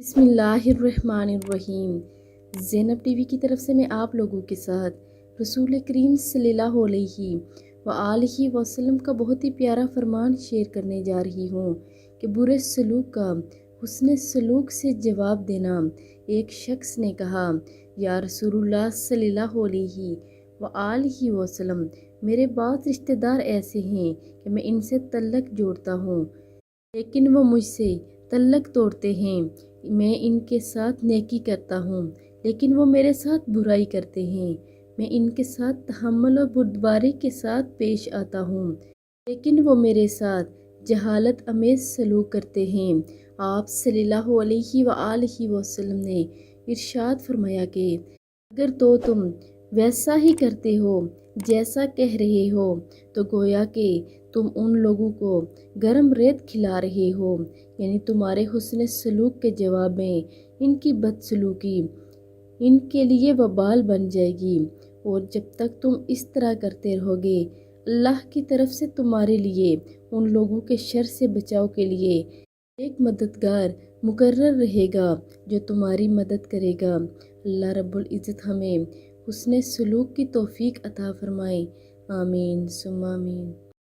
بسم اللہ الرحمن الرحیم۔ زینب ٹی وی کی طرف سے میں آپ لوگوں کے ساتھ رسول کریم صلی اللہ علیہ وآلہ وسلم کا بہت ہی پیارا فرمان شیئر کرنے جا رہی ہوں کہ برے سلوک کا حسن سلوک سے جواب دینا۔ ایک شخص نے کہا، یا رسول اللہ صلی اللہ علیہ وآلہ وسلم، میرے بعض رشتہ دار ایسے ہیں کہ میں ان سے تعلق جوڑتا ہوں لیکن وہ مجھ سے تعلق توڑتے ہیں۔ میں ان کے ساتھ نیکی کرتا ہوں لیکن وہ میرے ساتھ برائی کرتے ہیں۔ میں ان کے ساتھ تحمل و بردباری کے ساتھ پیش آتا ہوں لیکن وہ میرے ساتھ جہالت امیز سلوک کرتے ہیں۔ آپ صلی اللہ علیہ وآلہ وسلم نے ارشاد فرمایا کہ اگر تو تم ویسا ہی کرتے ہو جیسا کہہ رہے ہو تو گویا کہ تم ان لوگوں کو گرم ریت کھلا رہے ہو، یعنی تمہارے حسن سلوک کے جواب میں ان کی بدسلوکی ان کے لیے وبال بن جائے گی، اور جب تک تم اس طرح کرتے رہو گے اللہ کی طرف سے تمہارے لیے ان لوگوں کے شر سے بچاؤ کے لیے ایک مددگار مقرر رہے گا جو تمہاری مدد کرے گا۔ اللہ رب العزت ہمیں حسن سلوک کی توفیق عطا فرمائے، آمین ثم آمین۔